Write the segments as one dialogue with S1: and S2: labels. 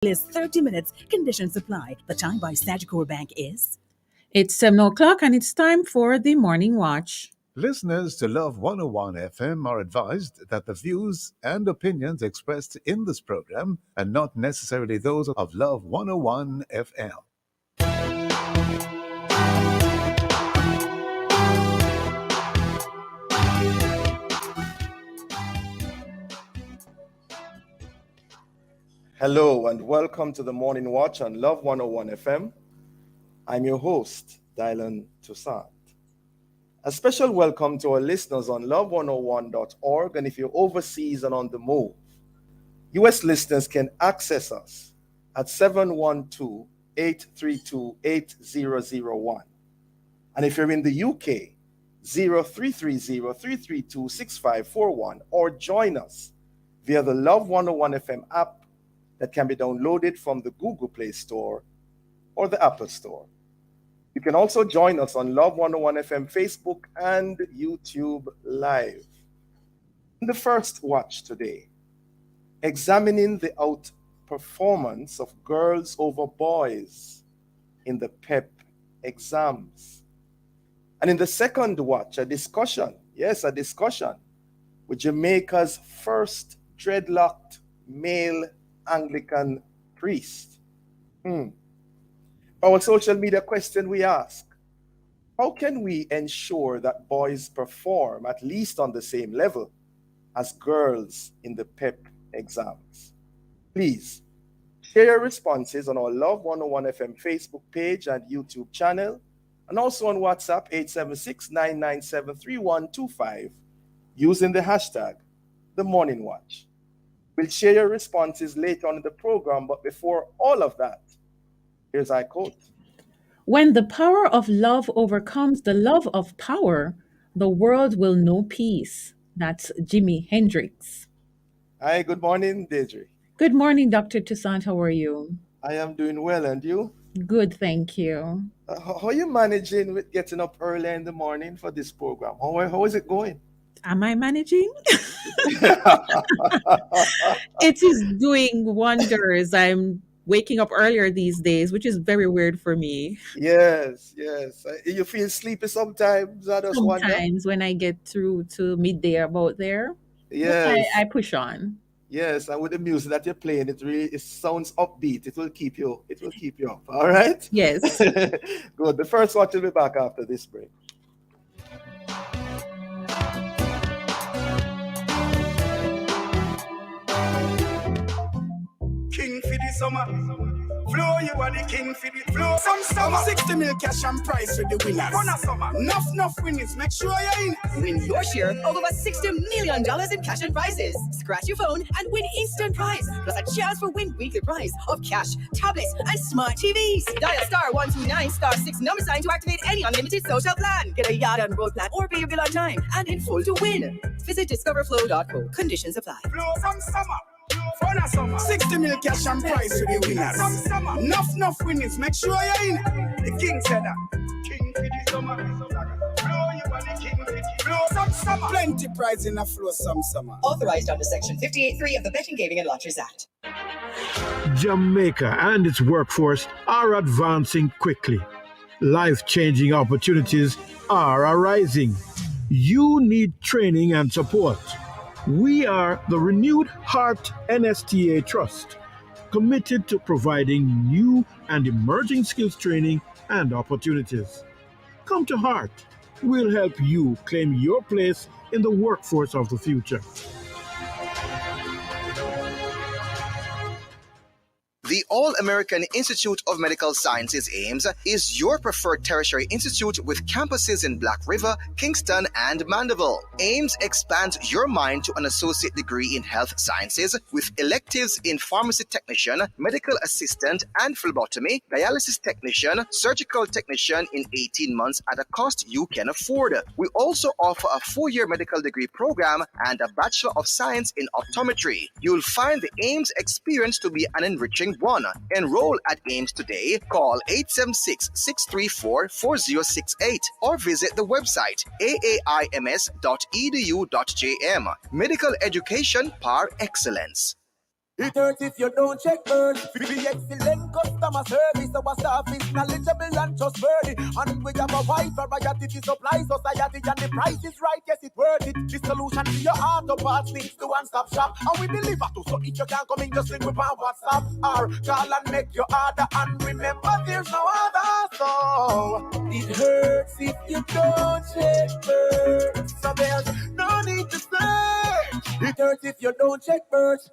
S1: is 30 minutes. Conditions apply. The time by Sagicor Bank is...
S2: It's 7 o'clock and it's time for the Morning Watch.
S3: Listeners to Love 101 FM are advised that the views and opinions expressed in this program are not necessarily those of Love 101 FM.
S4: Hello and welcome to the Morning Watch on Love 101 FM. I'm your host, Dylan Toussaint. A special welcome to our listeners on love101.org, and if you're overseas and on the move, U.S. listeners can access us at 712-832-8001. And if you're in the UK, 0330-332-6541, or join us via the Love 101 FM app that can be downloaded from the Google Play Store or the Apple Store. You can also join us on Love 101 FM Facebook and YouTube Live. In the first watch today, examining the outperformance of girls over boys in the PEP exams. And in the second watch, a discussion with Jamaica's first dreadlocked male Anglican priest. Our social media question we ask: how can we ensure that boys perform at least on the same level as girls in the PEP exams? Please share your responses on our Love 101 FM Facebook page and YouTube channel, and also on WhatsApp 876-997-3125 using the hashtag The Morning Watch. We'll share your responses later on in the program, but before all of that, here's our quote.
S2: When the power of love overcomes the love of power, the world will know peace. That's Jimi Hendrix.
S4: Hi, good morning, Deidre.
S2: Good morning, Dr. Toussaint. How are you?
S4: I am doing well, and you?
S2: Good, thank you.
S4: How are you managing with getting up early in the morning for this program? How is it going?
S2: Am I managing? It is doing wonders. I'm waking up earlier these days, which is very weird for me.
S4: Yes. You feel sleepy sometimes?
S2: Sometimes when I get through to midday about there,
S4: yes,
S2: I push on.
S4: Yes, and with the music that you're playing, it sounds upbeat. It will keep you up. All right?
S2: Yes.
S4: Good. The first watch will be back after this break.
S5: King for the summer. Flow, you are the king for the flow. Some summer 60 mil cash and prize for the winners. Run a summer. Enough winnings. Make sure you're in.
S6: Win your share of over $60 million in cash and prizes. Scratch your phone and win instant prize. Plus a chance for win weekly prize of cash, tablets, and smart TVs. Dial *129*6 # to activate any unlimited social plan. Get a yard and road plan or pay your bill on time and in full to win. Visit discoverflow.co. Conditions apply.
S5: Flow some summer. Run a summer. 60 mil cash and prize for the winners. Some summer. Enough winnings. Make sure you're in. The king said that. King for the summer. Flow, you are the king for the flow some summer. Plenty prize in a flow some summer.
S6: Authorized under Section 58.3 of the Betting, Gaming and Lotteries Act.
S7: Jamaica and its workforce are advancing quickly. Life-changing opportunities are arising. You need training and support. We are the Renewed Heart NSTA Trust, committed to providing new and emerging skills training and opportunities. Come to Heart. We'll help you claim your place in the workforce of the future.
S8: The All-American Institute of Medical Sciences, AIMS, is your preferred tertiary institute with campuses in Black River, Kingston, and Mandeville. AIMS expands your mind to an associate degree in health sciences with electives in pharmacy technician, medical assistant, and phlebotomy, dialysis technician, surgical technician in 18 months at a cost you can afford. We also offer a 4-year medical degree program and a Bachelor of Science in optometry. You'll find the AIMS experience to be an enriching one. Enroll at AIMS today. Call 876-634-4068 or visit the website aaims.edu.jm. Medical education par excellence.
S5: It hurts if you don't check first. Be excellent customer service. Our staff is knowledgeable and trustworthy. And we have a wide variety to supply society. And the price is right, yes, it's worth it. The solution to your auto parts needs to one-stop shop. And we deliver to. So if you can't come in, just link with our WhatsApp or call and make your order. And remember, there's no other. So it hurts if you don't check first. So there's no need to search. It hurts if you don't check first.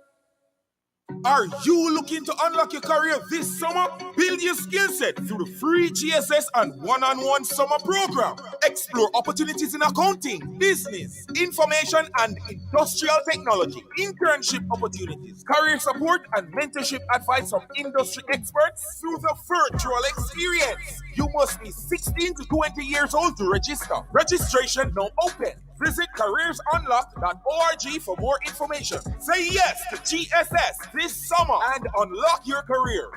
S9: Are you looking to unlock your career this summer? Build your skill set through the free GSS and one-on-one summer program. Explore opportunities in accounting, business, information and industrial technology, internship opportunities, career support and mentorship advice from industry experts through the virtual experience. You must be 16 to 20 years old to register. Registration now open. Visit careersunlock.org for more information. Say yes to GSS this summer and unlock your career.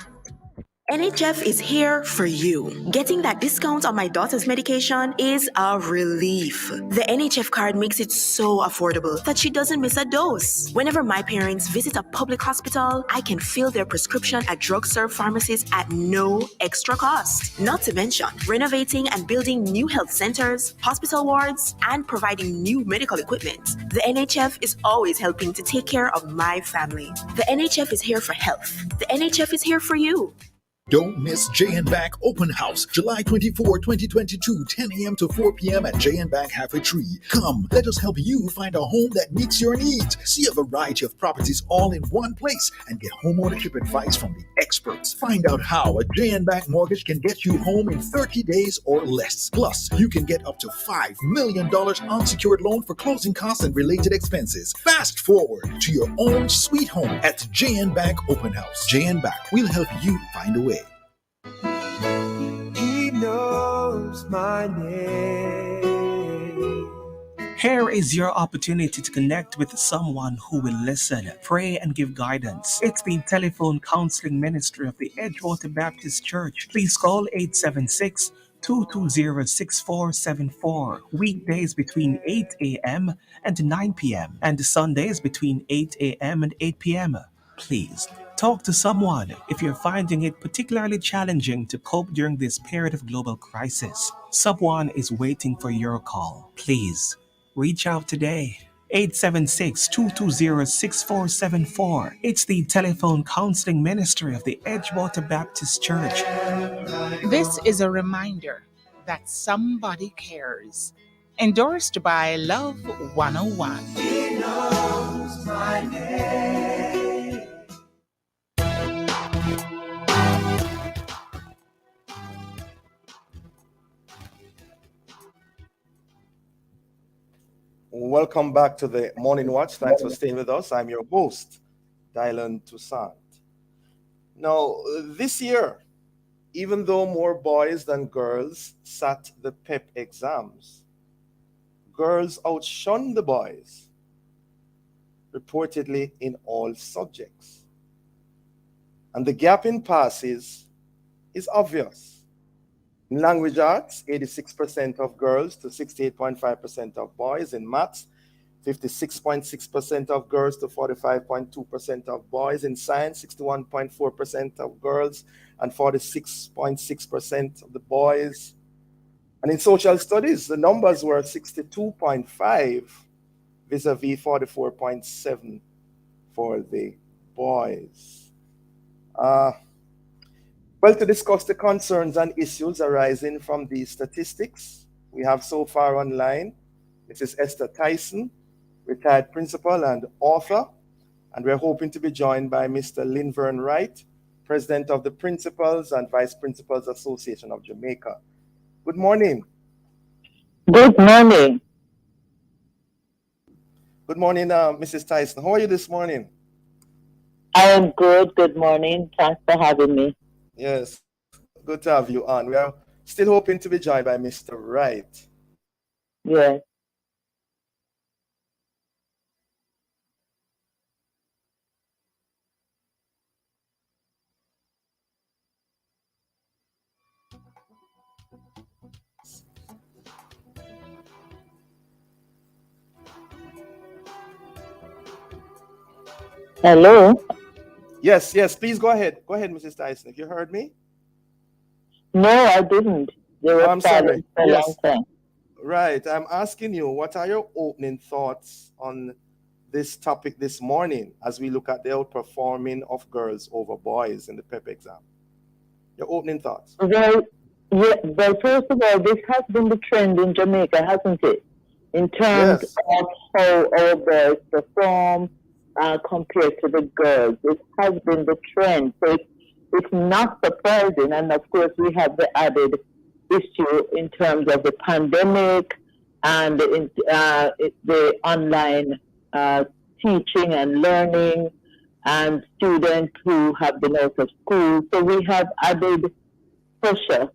S10: NHF is here for you. Getting that discount on my daughter's medication is a relief. The NHF card makes it so affordable that she doesn't miss a dose. Whenever my parents visit a public hospital, I can fill their prescription at drugstore pharmacies at no extra cost. Not to mention, renovating and building new health centers, hospital wards, and providing new medical equipment. The NHF is always helping to take care of my family. The NHF is here for health. The NHF is here for you.
S11: Don't miss J&B Open House, July 24, 2022, 10 a.m. to 4 p.m. at J&B Halfway Tree. Come, let us help you find a home that meets your needs. See a variety of properties all in one place and get homeownership advice from the experts. Find out how a J&B mortgage can get you home in 30 days or less. Plus, you can get up to $5 million unsecured loan for closing costs and related expenses. Fast forward to your own sweet home at J&B Open House. J&B will help you find a way.
S5: He knows my name.
S12: Here is your opportunity to connect with someone who will listen, pray, and give guidance. It's the telephone counseling ministry of the Edgewater Baptist Church. Please call 876-220-6474. Weekdays between 8 a.m. and 9 p.m. and Sundays between 8 a.m. and 8 p.m. Please talk to someone if you're finding it particularly challenging to cope during this period of global crisis. Someone is waiting for your call. Please reach out today. 876-220-6474. It's the telephone counseling ministry of the Edgewater Baptist Church.
S13: This is a reminder that somebody cares. Endorsed by Love 101.
S5: He knows my name.
S4: Welcome back to the Morning Watch. Thanks for staying with us. I'm your host, Dylan Toussaint. Now, this year, even though more boys than girls sat the PEP exams, girls outshone the boys, reportedly in all subjects. And the gap in passes is obvious. In language arts, 86% of girls to 68.5% of boys. In maths, 56.6% of girls to 45.2% of boys. In science, 61.4% of girls and 46.6% of the boys. And in social studies, the numbers were 62.5 vis-a-vis 44.7 for the boys. Well, to discuss the concerns and issues arising from these statistics, we have so far online Mrs. Esther Toussaint, retired principal and author, and we're hoping to be joined by Mr. Linvern Wright, president of the Principals and Vice Principals Association of Jamaica. Good morning.
S14: Good morning.
S4: Good morning, Mrs. Toussaint. How are you this morning?
S14: I am good. Good morning. Thanks for having me.
S4: Yes, good to have you on. We are still hoping to be joined by Mr. Wright.
S14: Yes. Hello?
S4: Yes, yes, please go ahead. Go ahead, Mrs. Tyson. If you heard me?
S14: No, I didn't. They were
S4: I'm sorry.
S14: silent for a long
S4: Yes.
S14: time.
S4: Right. I'm asking you, what are your opening thoughts on this topic this morning as we look at the outperforming of girls over boys in the PEP exam? Your opening thoughts.
S14: Well, yeah, well, first of all, this has been the trend in Jamaica, hasn't it? In terms
S4: Yes.
S14: of how our boys perform compared to the girls. It has been the trend. So it's not surprising. And of course, we have the added issue in terms of the pandemic and the online teaching and learning and students who have been out of school. So we have added pressure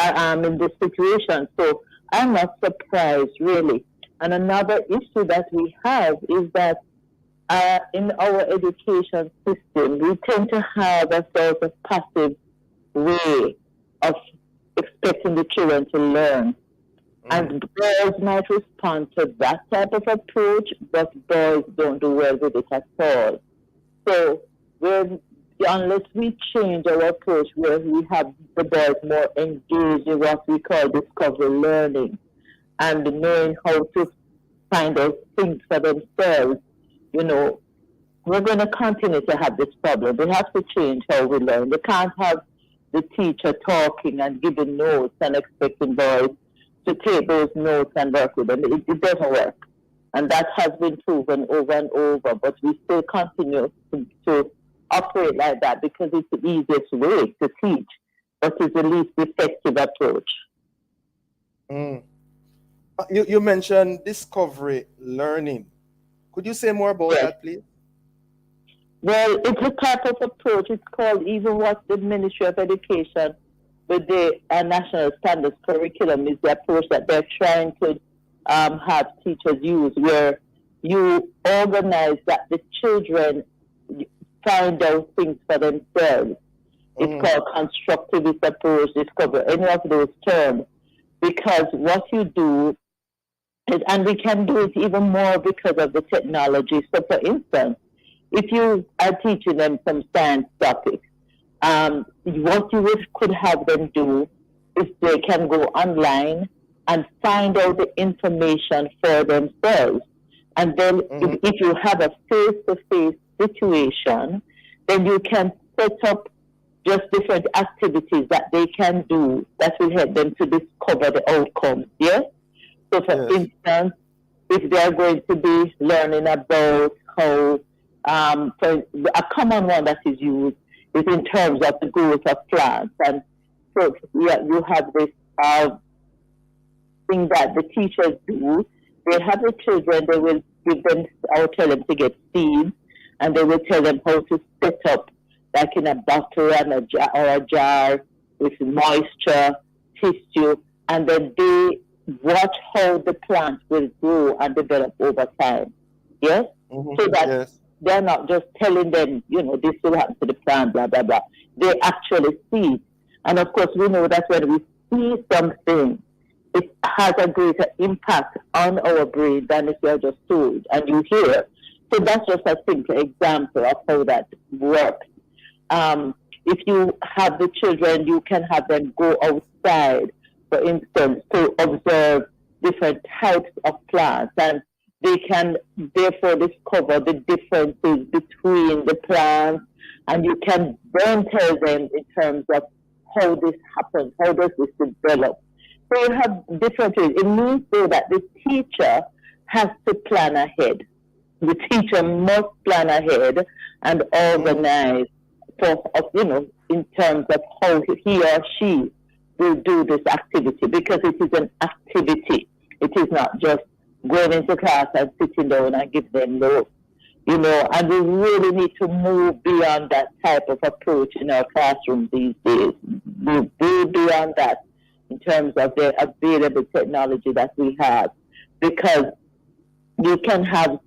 S14: in this situation. So I'm not surprised, really. And another issue that we have is that in our education system, we tend to have a sort of passive way of expecting the children to learn. And girls might respond to that type of approach, but boys don't do well with it at all. So unless we change our approach where we have the boys more engaged in what we call discovery learning and knowing how to find out things for themselves, we're going to continue to have this problem. We have to change how we learn. We can't have the teacher talking and giving notes and expecting boys to take those notes and work with them. It doesn't work. And that has been proven over and over, but we still continue to operate like that because it's the easiest way to teach, but it's the least effective approach.
S4: You mentioned discovery learning. Could you say more about that, please?
S14: Well, it's a type of approach. It's called even what the Ministry of Education with the National Standards Curriculum is the approach that they're trying to have teachers use, where you organize that the children find out things for themselves. It's called constructivist approach, discover, any of those terms, because what you do, and we can do it even more because of the technology. So, for instance, if you are teaching them some science topic, what you could have them do is they can go online and find out the information for themselves. And then if you have a face-to-face situation, then you can set up just different activities that they can do that will help them to discover the outcomes. Yes? So for instance, if they are going to be learning about how, so a common one that is used is in terms of the growth of plants. And so you have this thing that the teachers do. They have the children, they will give them, I will tell them to get seeds, and they will tell them how to set up, like in a bottle and a jar with moisture, tissue, and then they watch how the plant will grow and develop over time. Yes? So that they're not just telling them, this will happen to the plant, blah, blah, blah. They actually see it. And of course, we know that when we see something, it has a greater impact on our brain than if you're just told and you hear. So that's just a simple example of how that works. If you have the children, you can have them go outside, for instance, to observe different types of plants, and they can therefore discover the differences between the plants, and you can then tell them in terms of how this happens, how does this develop. So you have different ways. It means though that the teacher has to plan ahead. The teacher must plan ahead and organize in terms of how he or she will do this activity, because it is an activity. It is not just going into class and sitting down and give them notes. And we really need to move beyond that type of approach in our classrooms these days. Move beyond that in terms of the available technology that we have, because you can have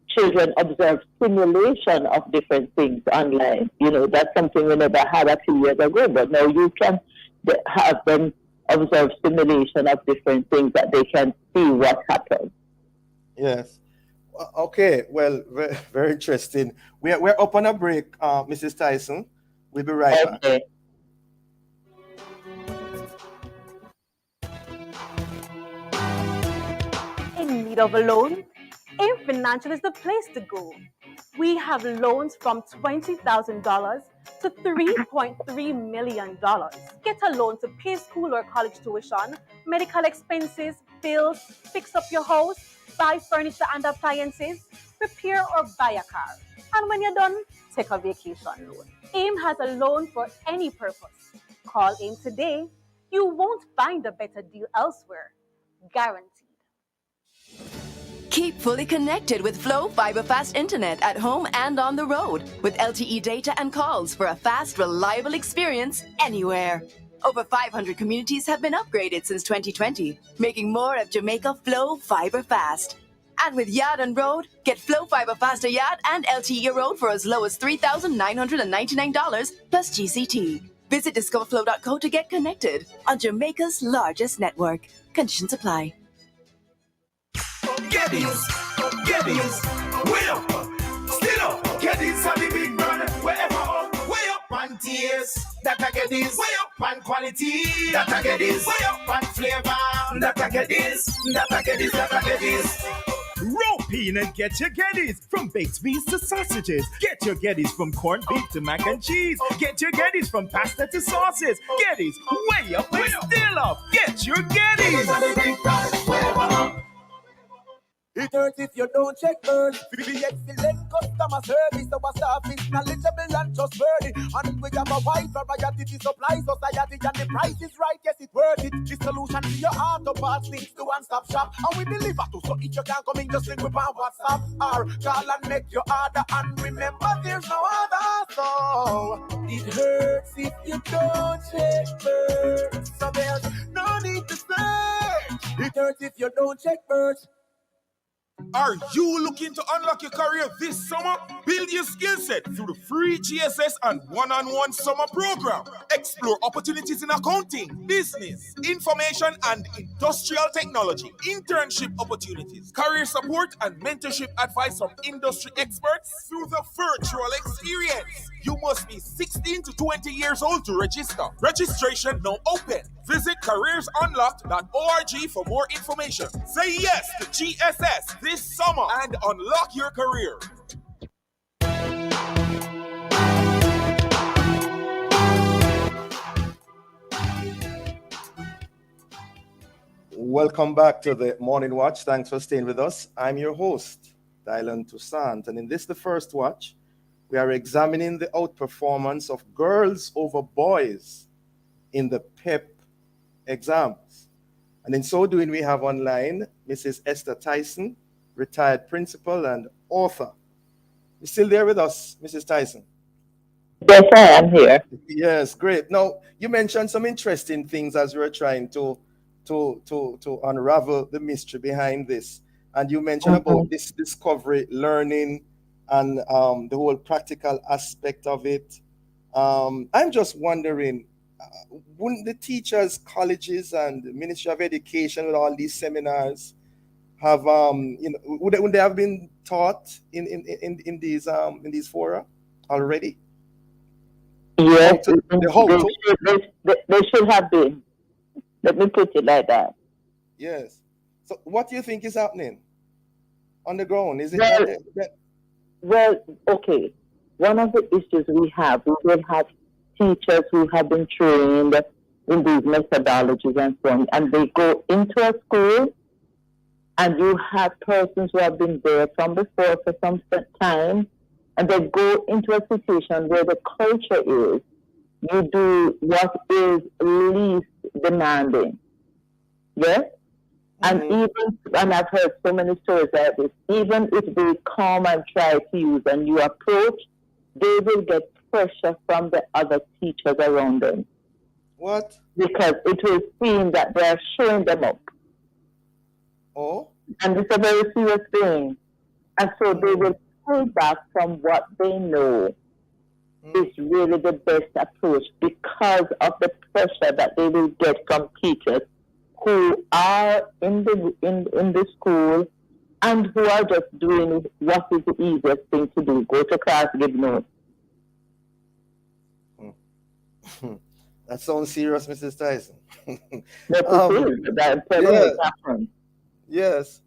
S14: children observe simulation of different things online. That's something we never had a few years ago, but now you can have them observe simulation of different things that they can see what happens.
S4: Yes. Okay, well, very, very interesting. We're up on a break, Mrs. Tyson. We'll be right back.
S14: Okay.
S15: In need of a loan? AIM Financial is the place to go. We have loans from $20,000 to $3.3 million. Get a loan to pay school or college tuition, medical expenses, bills, fix up your house, buy furniture and appliances, repair or buy a car. And when you're done, take a vacation loan. AIM has a loan for any purpose. Call AIM today. You won't find a better deal elsewhere. Guaranteed.
S6: Keep fully connected with Flow Fiber Fast Internet at home and on the road with LTE data and calls for a fast, reliable experience anywhere. Over 500 communities have been upgraded since 2020, making more of Jamaica Flow Fiber Fast. And with Yard and Road, get Flow Fiber Faster Yard and LTE Road for as low as $3,999 plus GCT. Visit discoverflow.co to get connected on Jamaica's largest network. Conditions apply.
S5: Geddes, way up, still up. Geddes are the big brother, wherever up, way up on tears. That I get this, way up on quality. That I get this, way up on flavor. That I get this, that I get this, that I get this.
S16: Rope in and get your Geddes. From baked beans to sausages. Get your Geddes from corned beef to mac and cheese. Get your Geddes from pasta to sauces. Geddes, way up and still up. Get your Geddes.
S5: It hurts if you don't check early. The excellent customer service, our staff is knowledgeable and trustworthy. And we have a wide variety to supply society, and the price is right, yes, it's worth it. The solution to your auto parts links to one-stop shop, and we deliver to. So if you can't come in, just link with our WhatsApp or call and make your order. And remember, there's no other. So it hurts if you don't check first. So there's no need to search. It hurts if you don't check first.
S9: Are you looking to unlock your career this summer? Build your skill set through the free GSS and one-on-one summer program. Explore opportunities in accounting, business, information and industrial technology, internship opportunities, career support and mentorship advice from industry experts through the virtual experience. You must be 16 to 20 years old to register. Registration now open. Visit careersunlocked.org for more information. Say yes to GSS this summer and unlock your career.
S4: Welcome back to the Morning Watch. Thanks for staying with us. I'm your host, Dylan Toussaint, and in this, the first watch, we are examining the outperformance of girls over boys in the PEP exams. And in so doing, we have online Mrs. Esther Tyson, retired principal and author. You still there with us, Mrs. Tyson?
S14: Yes, I am here.
S4: Yes, great. Now, you mentioned some interesting things as we were trying to unravel the mystery behind this. And you mentioned about this discovery, learning, and the whole practical aspect of it. I'm just wondering, wouldn't the teachers, colleges, and Ministry of Education with all these seminars have, would they have been taught in these fora already?
S14: Yes, they should have been. Let me put it like that.
S4: Yes. So what do you think is happening on the ground? Is it
S14: well, okay. One of the issues we will have teachers who have been trained in these methodologies and so on, and they go into a school, and you have persons who have been there from before for some time, and they go into a situation where the culture is, you do what is least demanding. Yes? And and I've heard so many stories like this, even if they come and try to use a new approach, they will get pressure from the other teachers around them.
S4: What?
S14: Because it will seem that they are showing them up.
S4: Oh?
S14: And it's a very serious thing. And so they will pull back from what they know is really the best approach because of the pressure that they will get from teachers who are in the school and who are just doing what is the easiest thing to do, go to class, give notes.
S4: That sounds serious, Mrs. Tyson.
S14: That happens.
S4: Yes.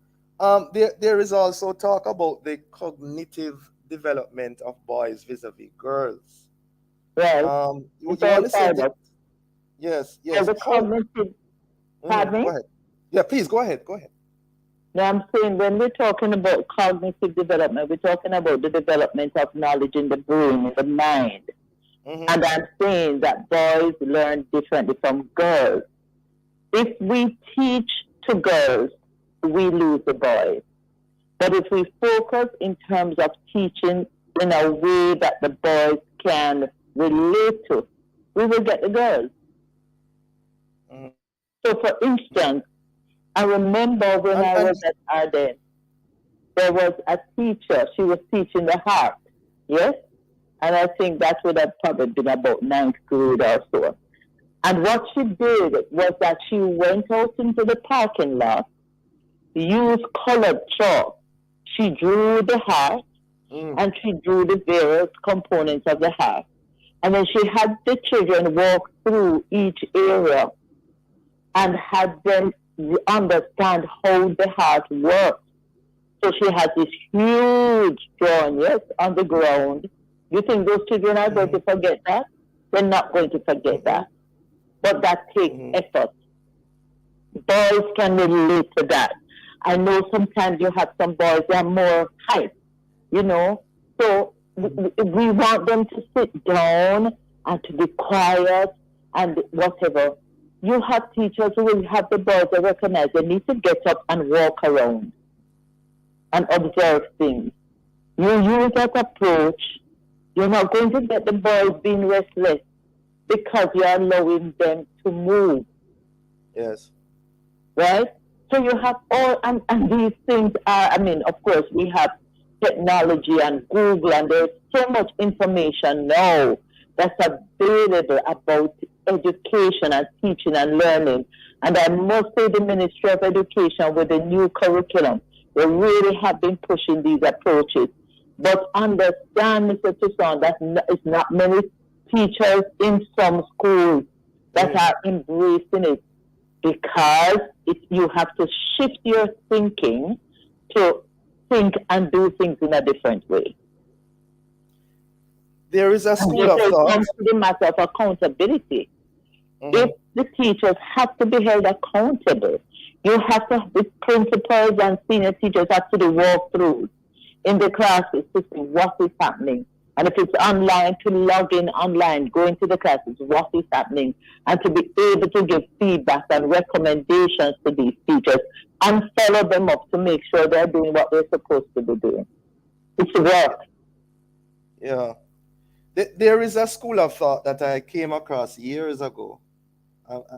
S4: There is also talk about the cognitive development of boys vis-a-vis girls.
S14: Right.
S4: You want to say that? Yes.
S14: The cognitive. Pardon me?
S4: Go ahead. Yeah, please go ahead. Go ahead.
S14: Now, I'm saying when we're talking about cognitive development, we're talking about the development of knowledge in the brain, in the mind. And I'm saying that boys learn differently from girls. If we teach to girls, we lose the boys. But if we focus in terms of teaching in a way that the boys can relate to, we will get the girls. So, for instance, I remember when I was at Arden, there was a teacher. She was teaching the harp, yes? And I think that would have probably been about 9th grade or so. And what she did was that she went out into the parking lot, used colored chalk. She drew the harp, and she drew the various components of the harp. And then she had the children walk through each area and had them understand how the heart works. So she has this huge drawing, yes, on the ground. You think those children are going to forget that? They're not going to forget that. But that takes effort. Boys can relate to that. I know sometimes you have some boys that are more hype, you know. So we want them to sit down and to be quiet and whatever. You have teachers who will have the boys that recognize they need to get up and walk around and observe things. You use that approach, you're not going to get the boys being restless because you're allowing them to move.
S4: Yes.
S14: Right? So you have all, and these things are, I mean, of course, we have technology and Google, and there's so much information now that's available about education and teaching and learning. And I must say the Ministry of Education with the new curriculum, they really have been pushing these approaches. But understand, Mr. Toussaint, that it's not many teachers in some schools that are embracing it, because you have to shift your thinking to think and do things in a different way.
S4: There is a school of thought.
S14: It comes to the matter of accountability. If the teachers have to be held accountable, you have to, the principals and senior teachers have to do walkthroughs in the classes to see what is happening. And if it's online, to log in online, go into the classes, what is happening, and to be able to give feedback and recommendations to these teachers and follow them up to make sure they're doing what they're supposed to be doing. It's work.
S4: Yeah. There is a school of thought that I came across years ago.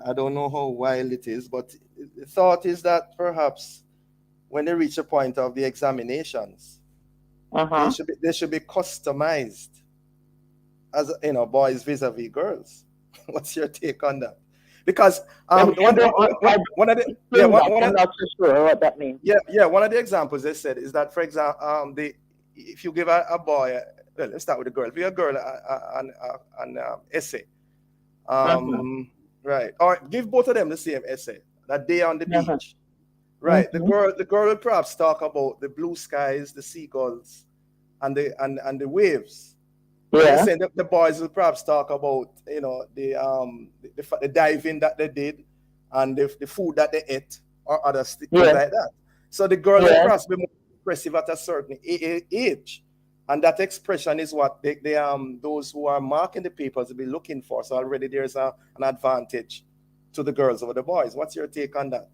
S4: I don't know how wild it is, but the thought is that perhaps when they reach a point of the examinations, they should be customized as, you know, boys vis-a-vis girls. What's your take on that? Because
S14: I'm not so sure what that means.
S4: Yeah. One of the examples they said is that, for example, if you give a boy, well, let's start with a girl. If you give a girl an essay, right, or give both of them the same essay, that day on the beach, right? The girl will perhaps talk about the blue skies, the seagulls, and the waves.
S14: Yeah.
S4: The boys will perhaps talk about, you know, the diving that they did and the food that they ate or other things like that. So the girl will perhaps be more expressive at a certain age. And that expression is what those who are marking the papers will be looking for. So already there's an advantage to the girls over the boys. What's your take on that?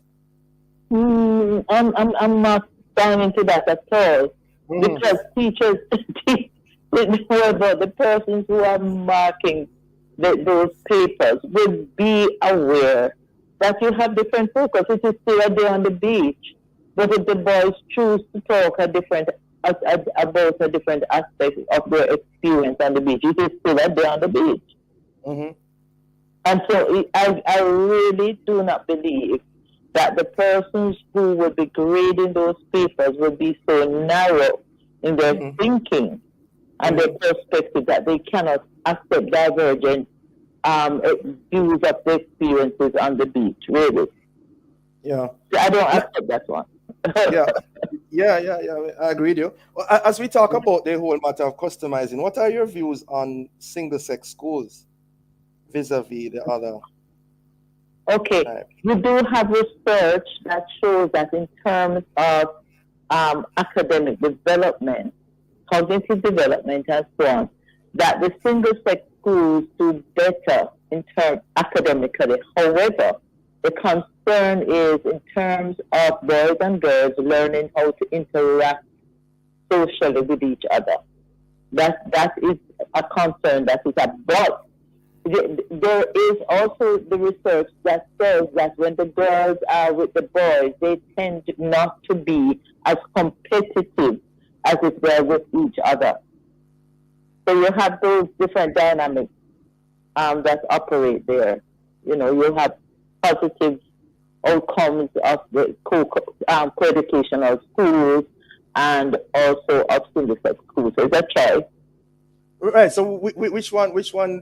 S14: I'm not buying into that at all. Because teachers, the persons who are marking those papers will be aware that you have different focus. It is still a day on the beach. But if the boys choose to talk about a different aspect of their experience on the beach, it is still a day on the beach. And so I really do not believe that the persons who will be grading those papers will be so narrow in their thinking and their perspective that they cannot accept divergent views of the experiences on the beach, really.
S4: Yeah.
S14: I don't accept that one.
S4: Yeah. I agree with you. Well, as we talk about the whole matter of customizing, what are your views on single-sex schools vis-a-vis the other?
S14: Okay, we do have research that shows that in terms of academic development, cognitive development, and so on, that the single-sex schools do better in terms academically. However, the concern is in terms of boys and girls learning how to interact socially with each other. That is a concern that is a but. There is also the research that says that when the girls are with the boys, they tend not to be as competitive as if they're with each other. So you have those different dynamics that operate there. You know, you have positive outcomes of the co-educational schools and also of single-sex schools. So that's right.
S4: Right. So which one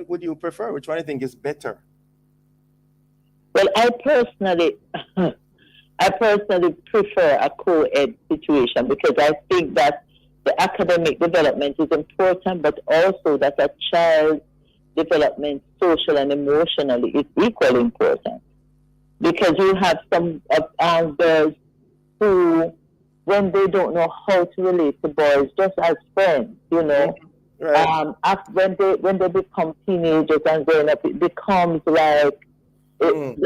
S4: would you prefer? Which one do you think is better?
S14: Well, I personally prefer a co-ed situation because I think that the academic development is important, but also that a child's development, social and emotionally, is equally important. Because you have some girls who, when they don't know how to relate to boys, just as friends, you know. Right. When they become teenagers and growing up, it becomes like I will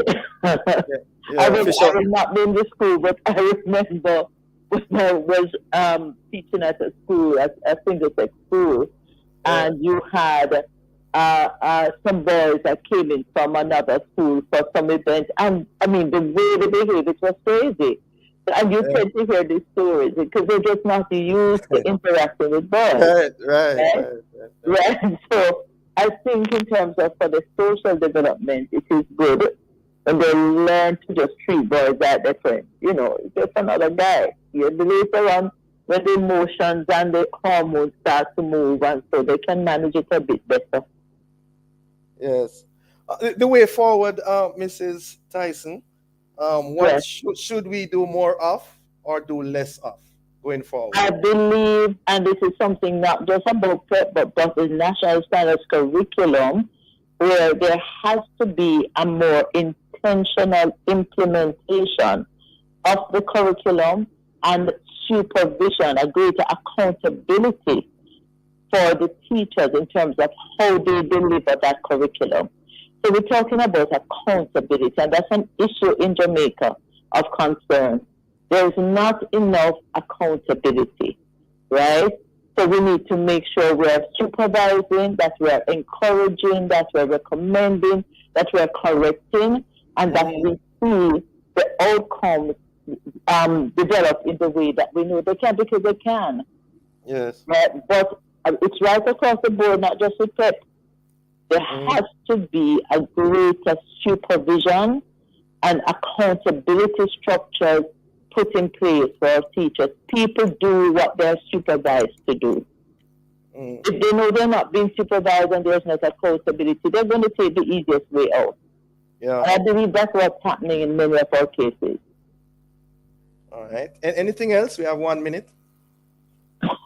S14: not be in the school, but I remember when I was teaching at a school, at a single-sex school, and you had some boys that came in from another school for some event, and I mean the way they behaved, it was crazy. And you tend to hear these stories because they're just not used to interacting with boys. Right. So I think in terms of for the social development, it is good when they learn to just treat boys as their friends. You know, it's just another guy. Yeah, later on, when the emotions and the hormones start to move, and so they can manage it a bit better.
S4: Yes. The way forward, Mrs. Tyson, what should we do more of or do less of going forward?
S14: I believe, and this is something not just about prep, but the national standards curriculum, where there has to be a more intentional implementation of the curriculum and supervision, a greater accountability for the teachers in terms of how they deliver that curriculum. So we're talking about accountability, and that's an issue in Jamaica of concern. There's not enough accountability, right? So we need to make sure we're supervising, that we're encouraging, that we're recommending, that we're correcting, and that we see the outcomes develop in the way that we know they can, because they can.
S4: Yes.
S14: Right? But it's right across the board, not just with PEP. There has to be a greater supervision and accountability structures put in place for our teachers. People do what they're supervised to do. If they know they're not being supervised and there's no accountability, they're going to take the easiest way out.
S4: Yeah.
S14: And I believe that's what's happening in many of our cases.
S4: All right. And anything else? We have 1 minute.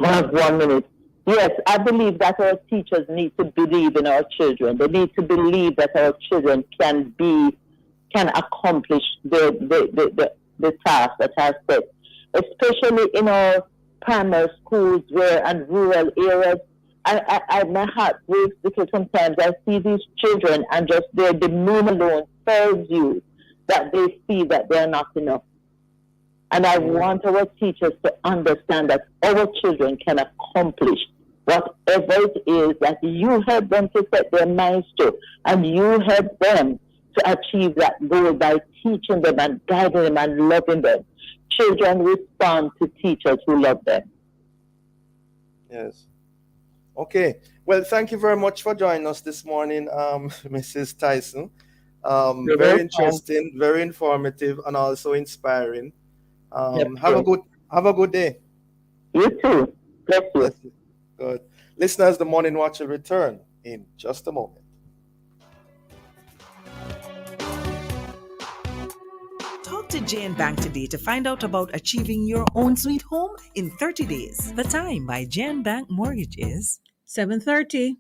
S14: We have 1 minute. Yes, I believe that our teachers need to believe in our children. They need to believe that our children can accomplish the task that are set, especially in our primary schools and rural areas. My heart breaks because sometimes I see these children and just their demeanor alone tells you that they see that they're not enough. And I want our teachers to understand that our children can accomplish whatever it is that you help them to set their minds to, and you help them to achieve that goal by teaching them and guiding them and loving them. Children respond to teachers who love them.
S4: Yes. Okay. Well, thank you very much for joining us this morning, Mrs. Tyson.
S14: You're
S4: Very
S14: welcome.
S4: interesting, very informative, and also inspiring.
S14: Yep,
S4: Have a
S14: great.
S4: good day.
S14: You too. Bless you.
S4: Bless you. Good. Listeners, the Morning Watch will return in just a moment.
S1: Talk to Jane Bank today to find out about achieving your own sweet home in 30 days. The time by Jane Bank Mortgage is
S2: 7:30.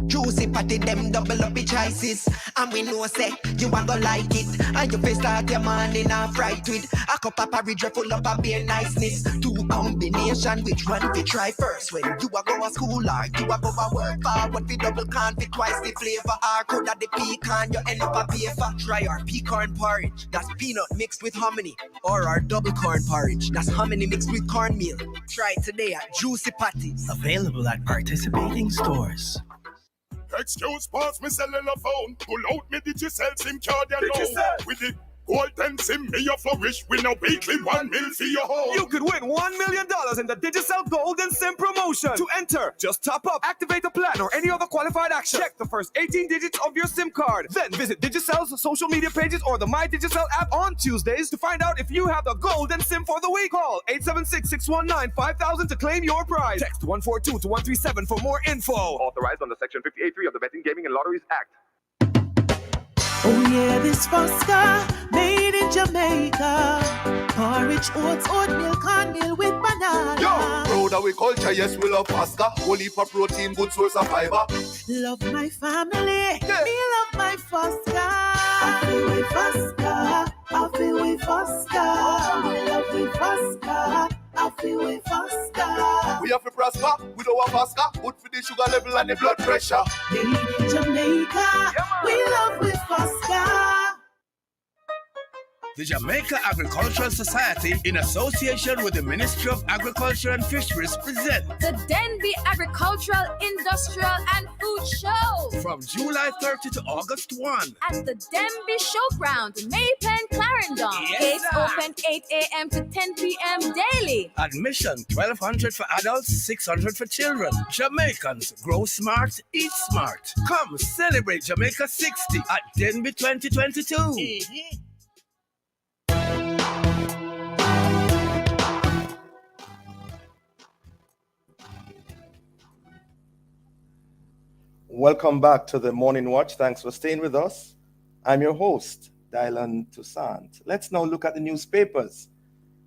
S17: Juicy patty them double up the choices. And we know say you a go like it. And you face start your morning and fright with a cup of porridge full up of beer niceness. Two combination, which one we try first? When you a go to school or you a go to work. Forward we double can fit twice the flavor. Or could the pecan you end up a beaver. Try our pecan porridge. That's peanut mixed with hominy. Or our double corn porridge. That's hominy mixed with cornmeal. Try it today at Juicy Patties.
S12: Available at participating stores.
S9: Excuse pause me cellular phone. Pull out me Digicel SIM card alone. With the golden SIM me a flourish. With a weekly 1 mil for your home.
S18: You could win $1 million in the Digicel Golden SIM promotion. To enter, just top up, activate a plan, or any other qualified action. Check the first 18 digits of your SIM card. Then visit Digicel's social media pages or the My Digicel app on Tuesdays to find out if you have the Golden SIM for the week. Call 876-619-5000 to claim your prize. Text 142 to 137 for more info.
S19: Authorized under Section 58.3 of the Betting, Gaming, and Lotteries Act.
S20: Oh yeah, this Fosca, made in Jamaica. Porridge, oats, oatmeal, cornmeal with banana.
S21: Yo, proud of we culture, yes, we love Fosca. Whole heap of protein, good source of fiber.
S20: Love my family, me love my Fosca. I feel with Fosca, I feel with Fosca. Me love with Fosca, I feel with Fosca.
S21: We have to prosper with our Fosca. Good for the sugar level and the blood pressure.
S20: Made in Jamaica, we love with Fosca.
S22: The Jamaica Agricultural Society, in association with the Ministry of Agriculture and Fisheries, present
S23: the Denby Agricultural, Industrial and Food Show
S22: from July 30 to August 1
S23: at the Denby Showground, Maypen, Clarendon.
S22: Yes,
S23: Gates
S22: sir.
S23: open 8 a.m. to 10 p.m. daily.
S22: Admission $1,200 for adults, $600 for children. Jamaicans, grow smart, eat smart. Come celebrate Jamaica 60 at Denby 2022.
S4: Welcome back to the Morning Watch. Thanks for staying with us. I'm your host, Dylan Toussaint. Let's now look at the newspapers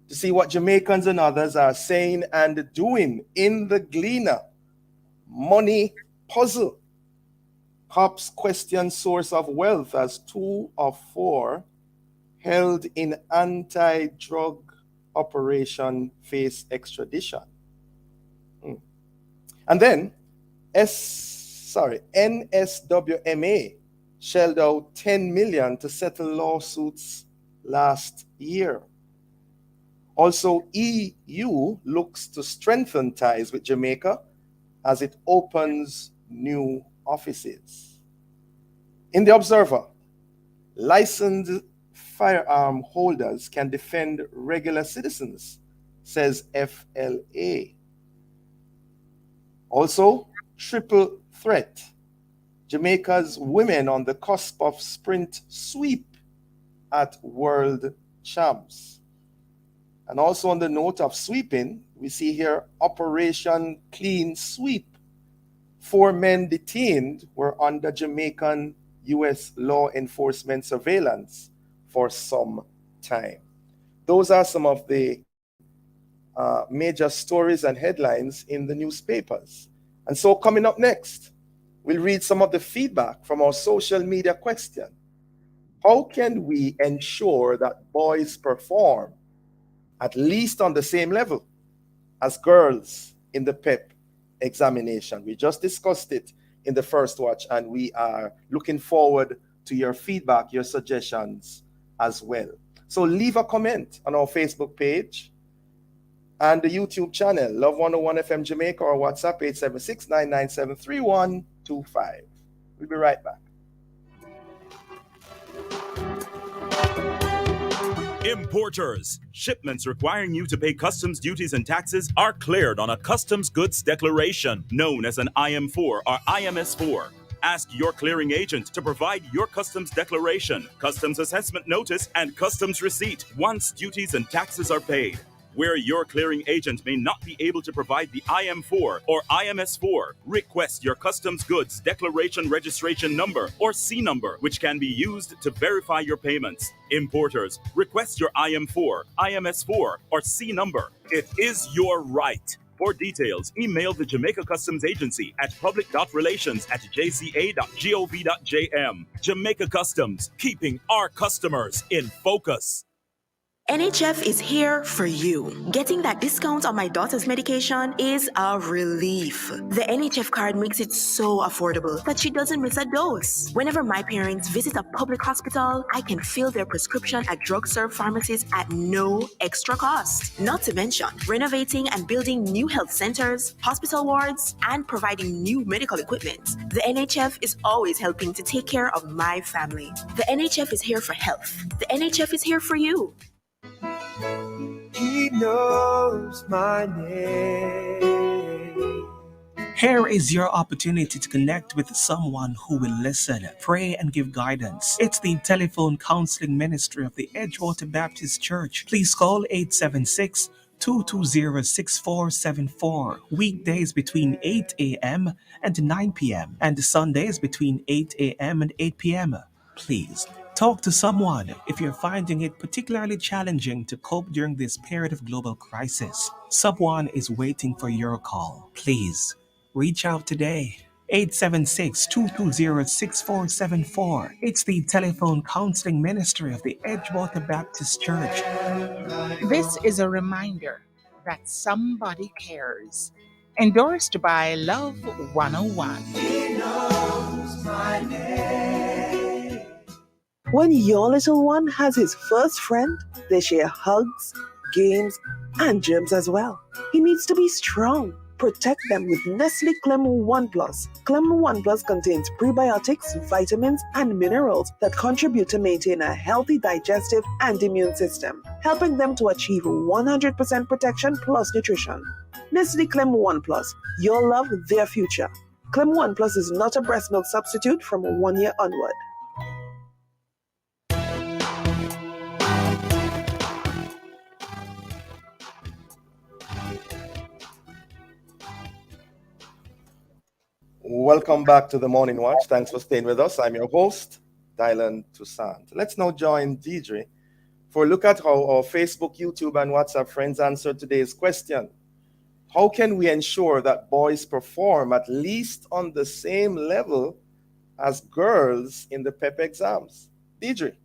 S4: to see what Jamaicans and others are saying and doing in the Gleaner. Money puzzle. Cops question source of wealth as 2 of 4 held in anti-drug operation face extradition. And then NSWMA shelled out $10 million to settle lawsuits last year. Also, EU looks to strengthen ties with Jamaica as it opens new offices. In the Observer, licensed firearm holders can defend regular citizens, says FLA. Also, triple threat. Jamaica's women on the cusp of sprint sweep at World Champs. And also on the note of sweeping, we see here Operation Clean Sweep. 4 men detained were under Jamaican U.S. law enforcement surveillance for some time. Those are some of the major stories and headlines in the newspapers. And so coming up next, we'll read some of the feedback from our social media question. How can we ensure that boys perform at least on the same level as girls in the PEP examination? We just discussed it in the first watch, and we are looking forward to your feedback, your suggestions as well. So leave a comment on our Facebook page and the YouTube channel, Love 101 FM Jamaica, or WhatsApp 876-997-3125. We'll be right back.
S24: Importers. Shipments requiring you to pay customs duties and taxes are cleared on a customs goods declaration known as an IM4 or IMS4. Ask your clearing agent to provide your customs declaration, customs assessment notice, and customs receipt once duties and taxes are paid. Where your clearing agent may not be able to provide the IM4 or IMS4, request your customs goods declaration registration number or C number, which can be used to verify your payments. Importers, request your IM4, IMS4, or C number. It is your right. For details, email the Jamaica Customs Agency at public.relations@jca.gov.jm. Jamaica Customs, keeping our customers in focus.
S3: NHF is here for you. Getting that discount on my daughter's medication is a relief. The NHF card makes it so affordable that she doesn't miss a dose. Whenever my parents visit a public hospital, I can fill their prescription at drug-serve pharmacies at no extra cost. Not to mention, renovating and building new health centers, hospital wards, and providing new medical equipment. The NHF is always helping to take care of my family. The NHF is here for health. The NHF is here for you.
S22: He knows my name. Here is your opportunity to connect with someone who will listen, pray, and give guidance. It's the telephone counseling ministry of the Edgewater Baptist Church. Please call 876 220 6474. Weekdays between 8 a.m. and 9 p.m. and Sundays between 8 a.m. and 8 p.m. Please talk to someone if you're finding it particularly challenging to cope during this period of global crisis. Someone is waiting for your call. Please reach out today. 876-220-6474. It's the telephone counseling ministry of the Edgewater Baptist Church.
S13: This is a reminder that somebody cares. Endorsed by Love 101.
S20: He knows my name.
S7: When your little one has his first friend, they share hugs, games, and germs as well. He needs to be strong. Protect them with Nestle Clem 1 Plus. Clem 1 Plus contains prebiotics, vitamins, and minerals that contribute to maintain a healthy digestive and immune system, helping them to achieve 100% protection plus nutrition. Nestle Clem 1 Plus, your love, their future. Clem 1 Plus is not a breast milk substitute from 1 year onward.
S4: Welcome back to the Morning Watch. Thanks for staying with us. I'm your host, Dylan Toussaint. Let's now join Deidre for a look at how our Facebook, YouTube, and WhatsApp friends answered today's question. How can we ensure that boys perform at least on the same level as girls in the PEP exams? Deidre.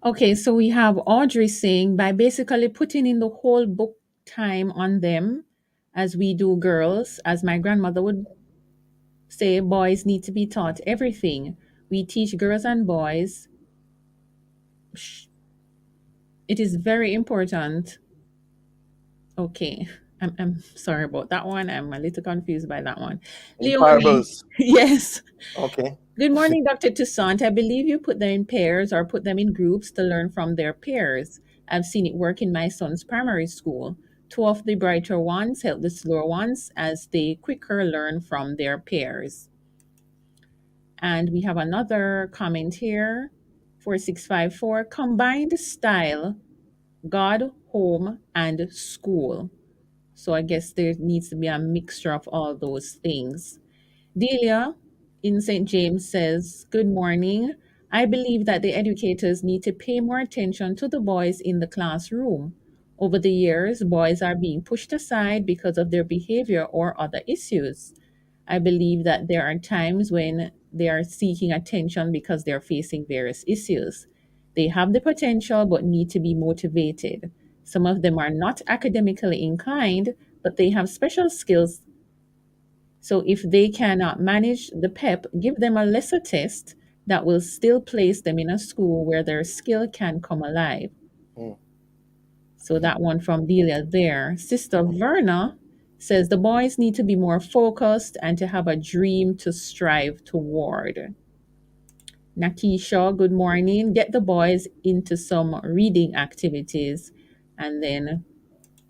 S2: Okay, so we have Audrey saying by basically putting in the whole book time on them as we do girls, as my grandmother would say, boys need to be taught everything. We teach girls and boys. It is very important. Okay, I'm sorry about that one. I'm a little confused by that one. Leonie, yes.
S4: Okay.
S2: Good morning, Dr. Toussaint. I believe you put them in pairs or put them in groups to learn from their peers. I've seen it work in my son's primary school. 2 of the brighter ones help the slower ones as they quicker learn from their peers. And we have another comment here, 4654, combined style, God, home, and school. So I guess there needs to be a mixture of all those things. Delia in St. James says, good morning. I believe that the educators need to pay more attention to the boys in the classroom. Over the years, boys are being pushed aside because of their behavior or other issues. I believe that there are times when they are seeking attention because they're facing various issues. They have the potential but need to be motivated. Some of them are not academically inclined, but they have special skills. So if they cannot manage the PEP, give them a lesser test that will still place them in a school where their skill can come alive. So that one from Delia there. Sister Verna says the boys need to be more focused and to have a dream to strive toward. Nakisha, good morning. Get the boys into some reading activities. And then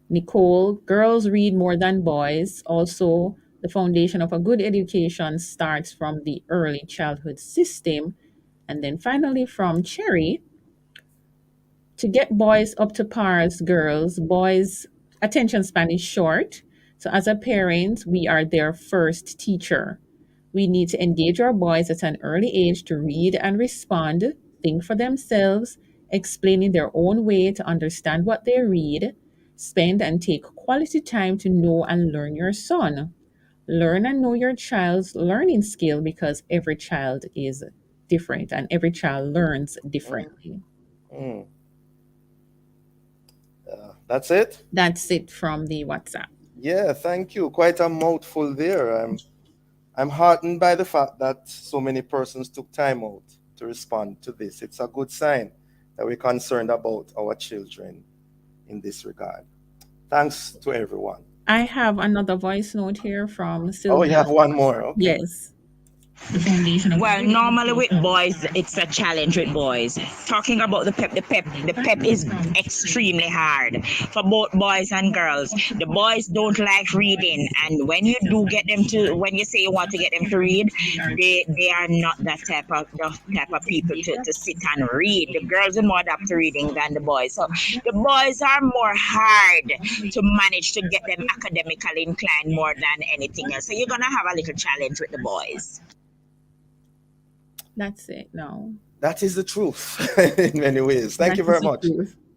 S2: Nicole, girls read more than boys. Also, The foundation of a good education starts from the early childhood system. And then finally, from Cherry, to get boys up to par as girls, boys' attention span is short. So, as a parent, we are their first teacher. We need to engage our boys at an early age to read and respond, think for themselves, explain in their own way to understand what they read, spend and take quality time to know and learn your son. Learn and know your child's learning skill because every child is different and every child learns differently.
S4: Mm. That's it?
S2: That's it from the WhatsApp.
S4: Yeah, thank you. Quite a mouthful there. I'm heartened by the fact that so many persons took time out to respond to this. It's a good sign that we're concerned about our children in this regard. Thanks to everyone.
S2: I have another voice note here from
S4: Oh,
S2: Sylvia.
S4: you have one more. Okay.
S2: Yes.
S8: Well, normally with boys, it's a challenge with boys. Talking about the pep is extremely hard for both boys and girls. The boys don't like reading, and when you do get them to, when you say you want to get them to read, they are not that type of people to sit and read. The girls are more adept to reading than the boys. So the boys are more hard to manage to get them academically inclined more than anything else. So you're gonna have a little challenge with the boys.
S2: That's it. No.
S4: That is the truth in many ways. Thank you very much.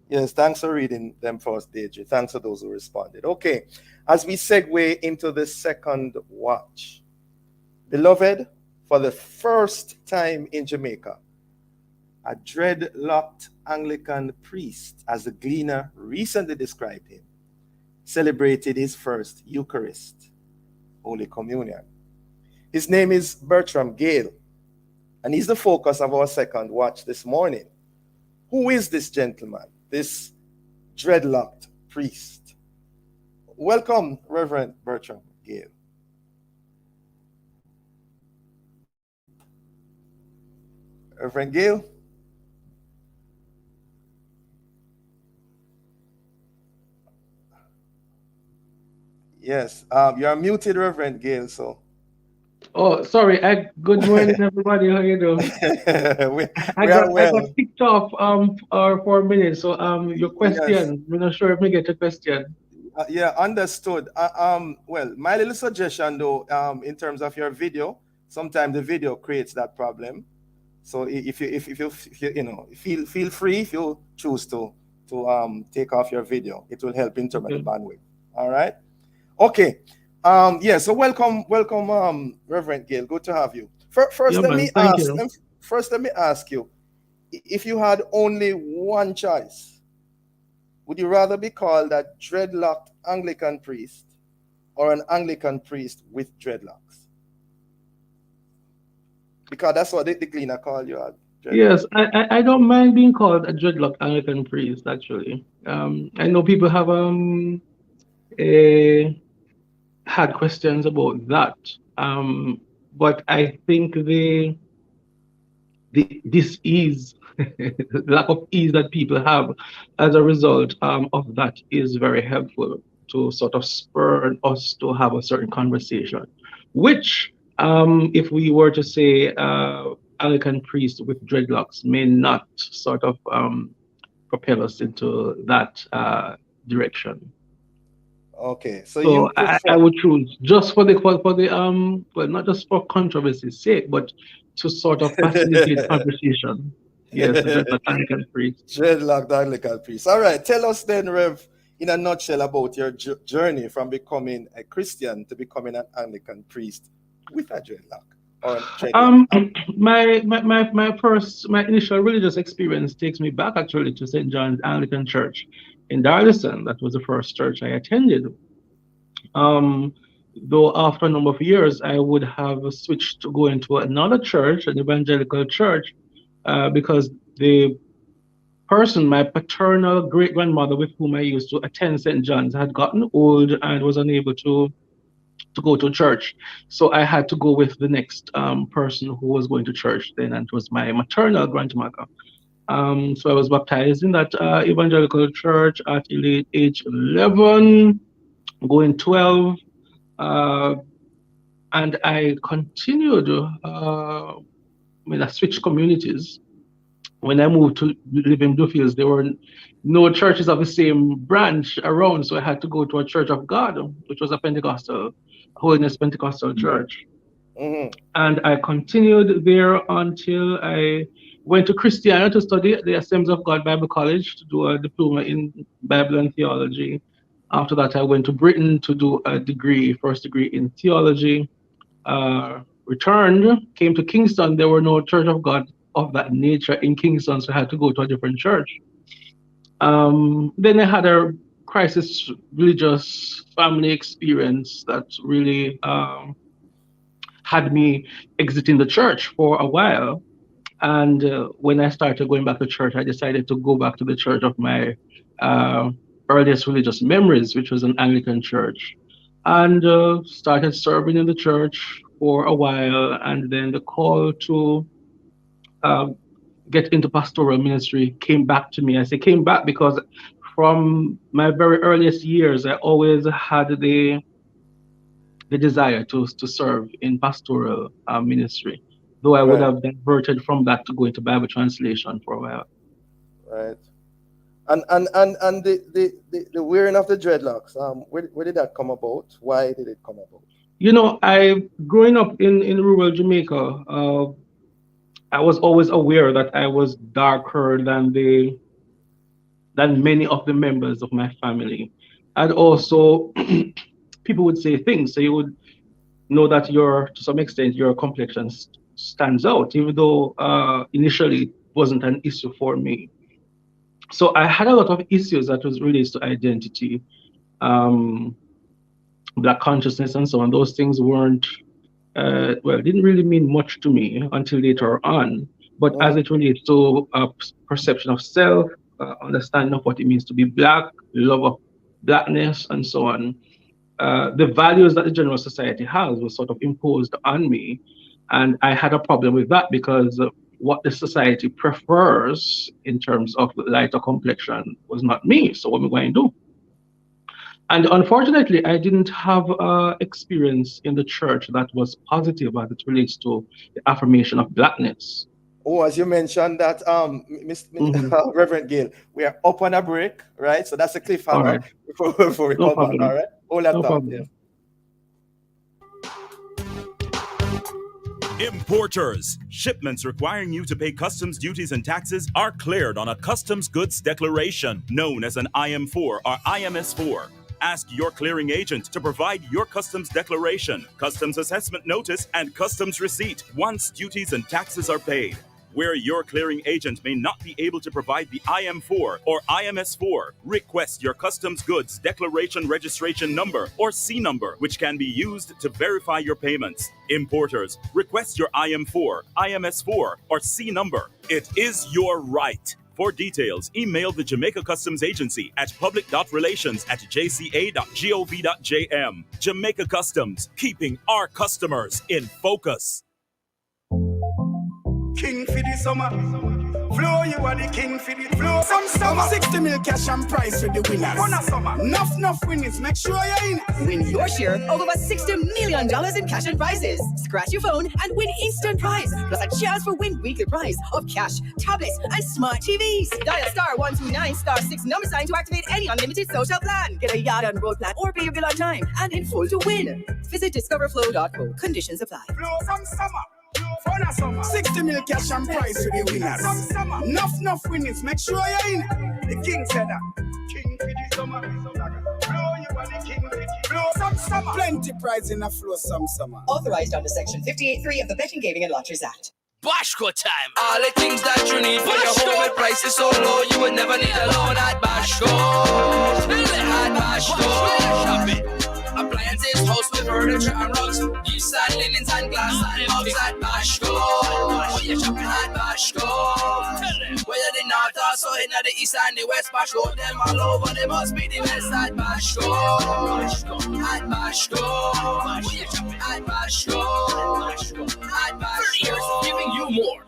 S4: Yes, thanks for reading them for us, Deidre. Thanks for those who responded. Okay, as we segue into the second watch. Beloved, for the first time in Jamaica, a dreadlocked Anglican priest, as the Gleaner recently described him, celebrated his first Eucharist, Holy Communion. His name is Bertram Gale, and he's the focus of our second watch this morning. Who is this gentleman, this dreadlocked priest? Welcome, Reverend Bertram Gale. Reverend Gale? Yes, you're muted, Reverend Gale, so.
S10: Oh, sorry. Good morning, everybody. How you doing? I got kicked off for a minute. So your question. I'm not sure if we get a question.
S4: Yeah, understood. Well, my little suggestion though, in terms of your video, sometimes the video creates that problem. So if you feel free if you choose to take off your video, it will help in terms of the bandwidth. All right. Okay. Yeah, so welcome, Reverend Gale. Good to have you. First, let me ask you, if you had only one choice, would you rather be called a dreadlocked Anglican priest or an Anglican priest with dreadlocks? Because that's what the Gleaner call you.
S10: Yes, I don't mind being called a dreadlocked Anglican priest, actually. I know people have had questions about that, but I think the dis-ease, the lack of ease that people have as a result of that is very helpful to sort of spur us to have a certain conversation, which if we were to say Anglican priest with dreadlocks may not sort of propel us into that direction.
S4: Okay, so
S10: I would choose just for the well, not just for controversy's sake, but to sort of facilitate conversation. Yes, the dreadlocked Anglican priest.
S4: Dreadlocked Anglican priest. All right, tell us then, Rev, in a nutshell, about your journey from becoming a Christian to becoming an Anglican priest with a dreadlock. Or
S10: my initial religious experience takes me back actually to St. John's Anglican Church in Darlington. That was the first church I attended. Though after a number of years, I would have switched to go into another church, an evangelical church, because the person, my paternal great-grandmother with whom I used to attend St. John's, had gotten old and was unable to go to church. So I had to go with the next person who was going to church then, and it was my maternal grandmother. So I was baptized in that evangelical church at age 11, going 12. and I continued. I switched communities. When I moved to live in Bluefields, there were no churches of the same branch around, so I had to go to a Church of God, which was a Pentecostal, Holiness Pentecostal church.
S4: Mm-hmm.
S10: And I continued there until I went to Christiana to study at the Assemblies of God Bible College to do a diploma in Bible and theology. After that, I went to Britain to do a degree, first degree in theology. Returned, came to Kingston. There were no Church of God of that nature in Kingston, so I had to go to a different church. Then I had a crisis religious family experience that really had me exiting the church for a while. And when I started going back to church, I decided to go back to the church of my earliest religious memories, which was an Anglican church, and started serving in the church for a while. And then the call to get into pastoral ministry came back to me. I say came back because from my very earliest years, I always had the desire to serve in pastoral ministry, though I would
S4: Right.
S10: have diverted from that to go into Bible translation for a while.
S4: Right. And the wearing of the dreadlocks, where did that come about? Why did it come about?
S10: You know, I growing up in rural Jamaica, I was always aware that I was darker than many of the members of my family. And also people would say things, so you would know that to some extent your complexion stands out, even though initially it wasn't an issue for me. So I had a lot of issues that was related to identity, black consciousness, and so on. Those things weren't didn't really mean much to me until later on. But as it relates to perception of self, understanding of what it means to be black, love of blackness, and so on, the values that the general society has was sort of imposed on me. And I had a problem with that because what the society prefers in terms of lighter complexion was not me. So what am I going to do? And unfortunately, I didn't have experience in the church that was positive as it relates to the affirmation of blackness.
S4: Oh, as you mentioned that, Reverend Gill, we are up on a break, right? So that's a cliffhanger before we come back, all right? Hold that thought, yes.
S24: Importers. Shipments requiring you to pay customs duties and taxes are cleared on a customs goods declaration, known as an IM4 or IMS4. Ask your clearing agent to provide your customs declaration, customs assessment notice, and customs receipt once duties and taxes are paid. Where your clearing agent may not be able to provide the IM4 or IMS4, request your customs goods declaration registration number or C number, which can be used to verify your payments. Importers, request your IM4, IMS4, or C number. It is your right. For details, email the Jamaica Customs Agency at public.relations@jca.gov.jm. Jamaica Customs, keeping our customers in focus.
S5: King for the summer. Flow, you are the king for the flow. Some summer 60 mil cash and prize for the winners. One summer. Enough winnings. Make sure you're in.
S6: Win your share of over $60 million in cash and prizes. Scratch your phone and win instant prize. Plus a chance for win weekly prize of cash, tablets, and smart TVs. Dial *129 *6 number sign to activate any unlimited social plan. Get a yard and road plan or pay your bill on time and in full to win. Visit discoverflow.co. Conditions apply.
S5: Flow some summer. For the summer. 60 mil cash and prize for the winners. Some summer. Enough winnings. Make sure you're in. The king said that. King for the summer. Flow, you are the king for the flow some summer. Plenty prize in a flow some summer.
S6: Authorized under Section 58.3 of the Betting, Gaming and Lotteries Act.
S11: Bashco time. All the things that you need for your home with prices so low, you would never need a loan at Bashco. At Bashco. Shop it. Appliances, house with furniture and rugs, gifts and linens and glass and mugs at Bashco. When you're shopping at Bashco, whether the north or so in the east and the west, Bashco them all over. They must be the best at Bashco. At Bashco. When you're shopping at Bashco. At Bashco. 30 years of giving you more.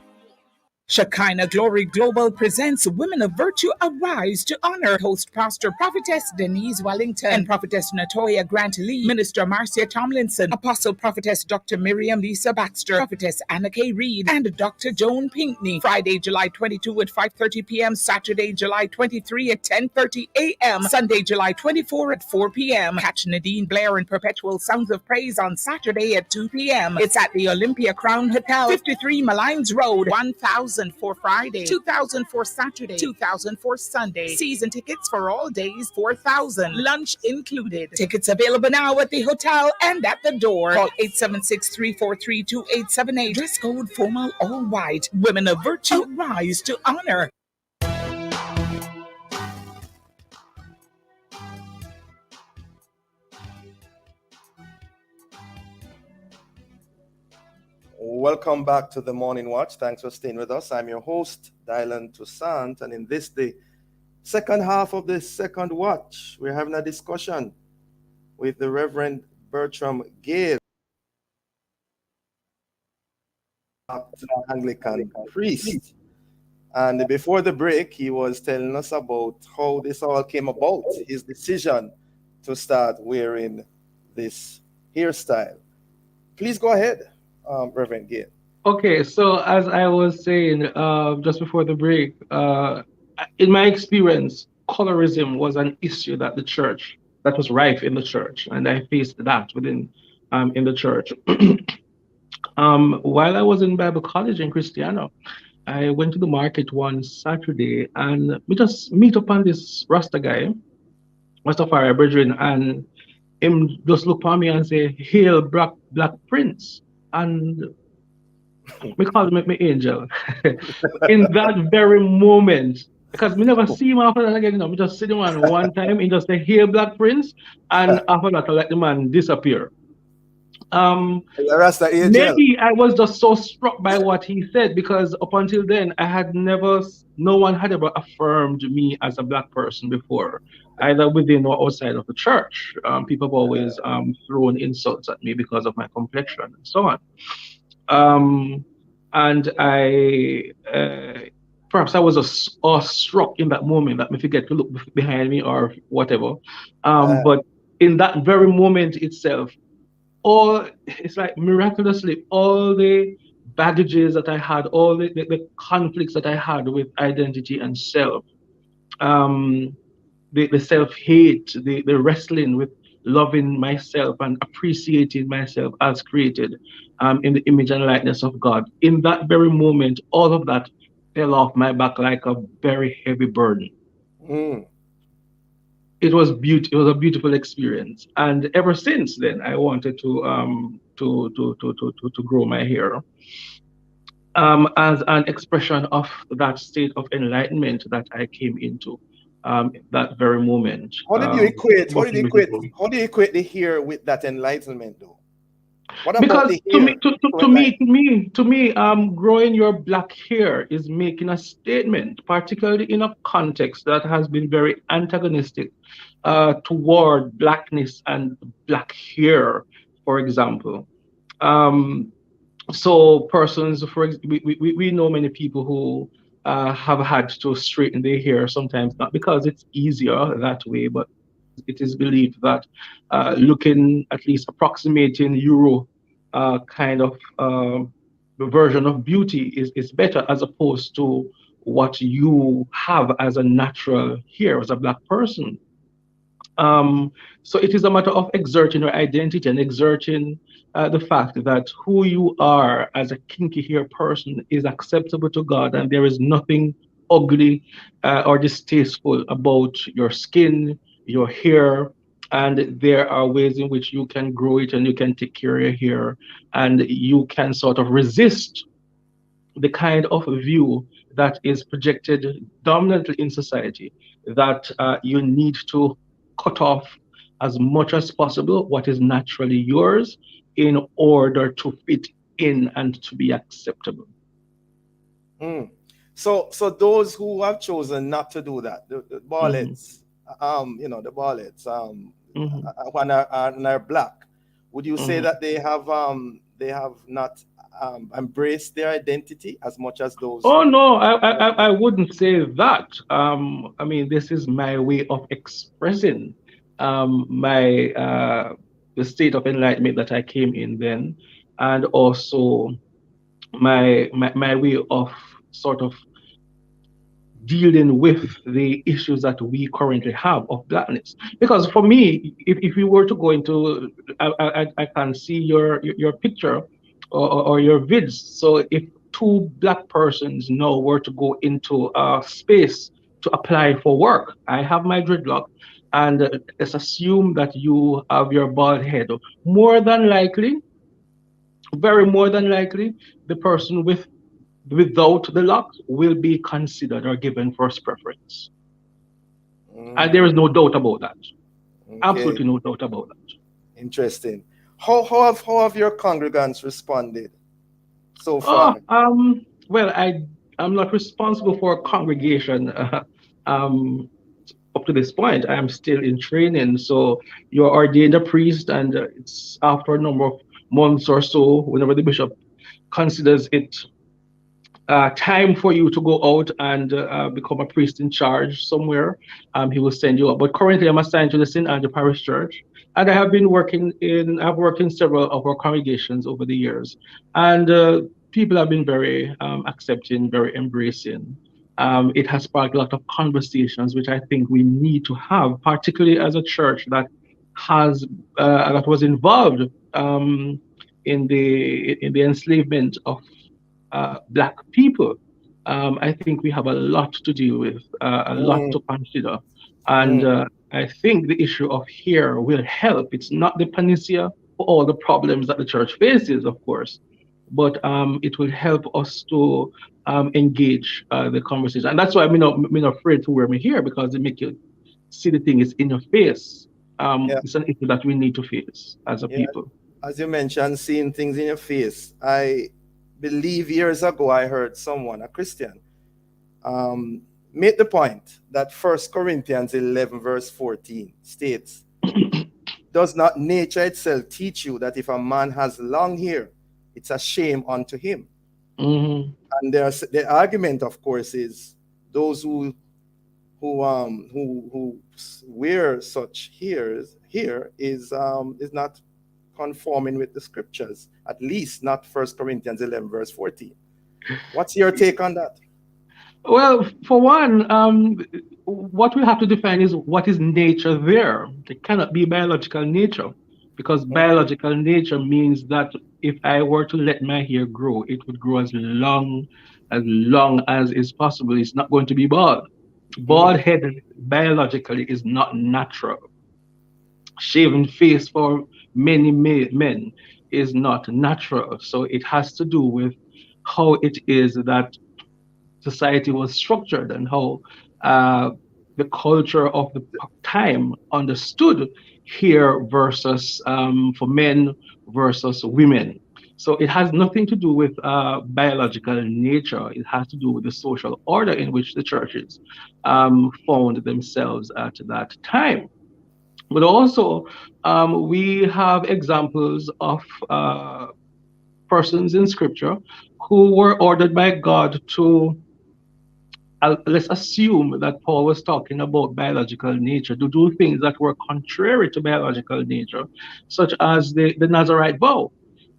S13: Shekinah Glory Global presents Women of Virtue Arise to Honor. Host Pastor Prophetess Denise Wellington and Prophetess Natoya Grant Lee, Minister Marcia Tomlinson, Apostle Prophetess Dr. Miriam Lisa Baxter, Prophetess Anna K. Reed, and Dr. Joan Pinkney. Friday, July 22 at 5:30 p.m., Saturday, July 23 at 10:30 a.m., Sunday, July 24 at 4 p.m. Catch Nadine Blair and Perpetual Sounds of Praise on Saturday at 2 p.m. It's at the Olympia Crown Hotel, 53 Malines Road. 1,000 for Friday, 2,000 for Saturday, 2,000 for Sunday. Season tickets for all days, 4,000. Lunch included. Tickets available now at the hotel and at the door. Call 876-343-2878. Dress code formal all white. Women of Virtue rise to honor.
S4: Welcome back to the Morning Watch. Thanks for staying with us. I'm your host, Dylan Toussaint, and in the second half of the second watch, we're having a discussion with the Reverend Bertram Gale, Anglican priest. And before the break, he was telling us about how this all came about, his decision to start wearing this hairstyle. Please go ahead, Reverend Gale.
S10: Okay, so as I was saying just before the break, in my experience, colorism was an issue that was rife in the church, and I faced that within in the church. While I was in Bible college in Christiana, I went to the market one Saturday and we just meet upon this Rasta guy, Rastafari brethren, and him just look for me and say, "Hail, black prince," and we call him my angel. In that very moment, because we never see him after that again, we just see him one time and just say, "Hail, black prince," and after that, I let the man disappear. Maybe I was just so struck by what he said, because up until then no one had ever affirmed me as a black person before, either within or outside of the church. People have always thrown insults at me because of my complexion and so on. And I perhaps I was awestruck in that moment that me forget to look behind me or whatever. But in that very moment itself, it's like miraculously all the baggages that I had, all the conflicts that I had with identity and self, the self-hate, the wrestling with loving myself and appreciating myself as created in the image and likeness of God. In that very moment, all of that fell off my back like a very heavy burden. It was a beautiful experience, and ever since then, I wanted to grow my hair as an expression of that state of enlightenment that I came into that very moment.
S4: How did you equate the hair with that enlightenment, though? What about
S10: because
S4: the hair?
S10: to me, growing your black hair is making a statement, particularly in a context that has been very antagonistic toward blackness and black hair, for example. So persons, we know many people who have had to straighten their hair sometimes, not because it's easier that way, but it is believed that looking at least approximating Euro kind of version of beauty is better, as opposed to what you have as a natural hair as a black person. So it is a matter of exerting your identity and exerting the fact that who you are as a kinky hair person is acceptable to God, and there is nothing ugly or distasteful about your skin, your hair, and there are ways in which you can grow it and you can take care of your hair, and you can sort of resist the kind of view that is projected dominantly in society, that you need to cut off as much as possible what is naturally yours in order to fit in and to be acceptable.
S4: So those who have chosen not to do that, the ballets, the ballets, when are black, would you say that they have not embrace their identity as much as those
S10: Oh
S4: who.
S10: no, I wouldn't say that. I mean, this is my way of expressing my the state of enlightenment that I came in then, and also my way of sort of dealing with the issues that we currently have of blackness. Because for me, if we were to go into, I can see your picture or your vids. So if two black persons now were to go into a space to apply for work, I have my dreadlock, and let's assume that you have your bald head. More than likely, very more than likely, the person without the lock will be considered or given first preference. And there is no doubt about that.
S4: Okay,
S10: Absolutely no doubt about that.
S4: interesting. How have your congregants responded so
S10: Oh,
S4: far?
S10: well, I'm not responsible for a congregation. Um, Up to this point, I am still in training. So you're ordained a priest, and it's after a number of months or so, whenever the bishop considers it time for you to go out and become a priest in charge somewhere. He will send you up. But currently, I'm assigned to the St. Andrew Parish Church, and I've worked in several of our congregations over the years, and people have been very accepting, very embracing. It has sparked a lot of conversations, which I think we need to have, particularly as a church that was involved in the enslavement of Black people. I think we have a lot to deal with, a lot
S4: Mm,
S10: to consider. And
S4: mm,
S10: I think the issue of here will help. It's not the panacea for all the problems that the church faces, of course, but it will help us to engage the conversation. And that's why I'm not afraid to wear me here, because it make you see the thing is in your face.
S4: yeah,
S10: It's an issue that we need to face as a
S4: yeah.
S10: people.
S4: As you mentioned, seeing things in your face. I believe years ago I heard someone, a Christian, um, made the point that First Corinthians 11 verse 14 states, "Does not nature itself teach you that if a man has long hair, it's a shame unto him?"
S10: Hmm.
S4: And the argument, of course, is those who wear such here is not conforming with the scriptures, at least not First Corinthians 11 verse 14. What's your take on that?
S10: Well, for one, what we have to define is what is nature there. It cannot be biological nature, because biological nature means that if I were to let my hair grow, it would grow as long as is possible. It's not going to be bald. Bald
S4: Mhm.
S10: head biologically is not natural. Shaven face for many men is not natural. So it has to do with how it is that society was structured, and how uh, the culture of the time understood here versus for men versus women. So it has nothing to do with biological nature. It has to do with the social order in which the churches found themselves at that time. But also, we have examples of persons in scripture who were ordered by God to, let's assume that Paul was talking about biological nature, to do things that were contrary to biological nature, such as the Nazarite vow.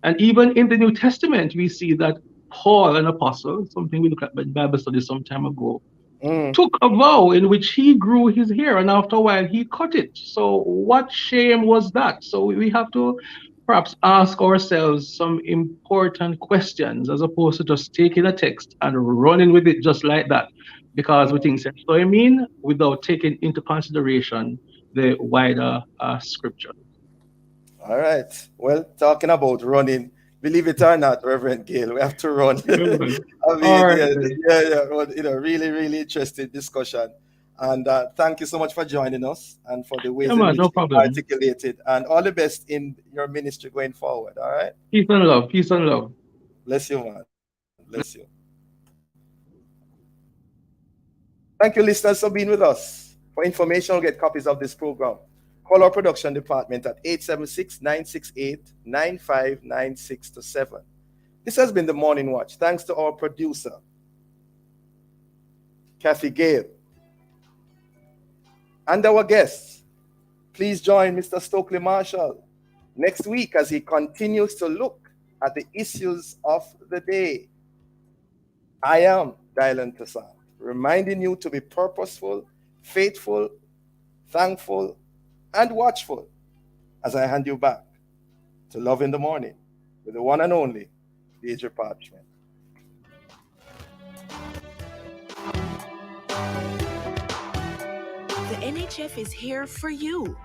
S10: And even in the New Testament, we see that Paul, an apostle, something we looked at in Bible study some time ago,
S4: Mm.
S10: took a vow in which he grew his hair, and after a while he cut it. So what shame was that? So we have to perhaps ask ourselves some important questions, as opposed to just taking a text and running with it just like that, because we think so I mean, without taking into consideration the wider scripture.
S4: All right. Well, talking about running, believe it or not, Reverend Gail, we have to run.
S10: Yeah, man.
S4: I
S10: All
S4: mean,
S10: right,
S4: yeah,
S10: then.
S4: yeah. Well, really, really interesting discussion. And thank you so much for joining us and for the
S10: Yeah,
S4: ways in
S10: man,
S4: which
S10: no
S4: you
S10: problem.
S4: articulated. And all the best in your ministry going forward. All right.
S10: Peace and love. Peace and love.
S4: Bless you, man. Bless you. Thank you, listeners, for being with us. For information, get copies of this program. Call our production department at 876 968 9596 to 7. This has been the Morning Watch. Thanks to our producer, Kathy Gale, and our guests. Please join Mr. Stokely Marshall next week as he continues to look at the issues of the day. I am Dylan Toussaint, reminding you to be purposeful, faithful, thankful, and watchful as I hand you back to Love in the Morning with the one and only Deidre Parchment.
S3: The NHF is here for you.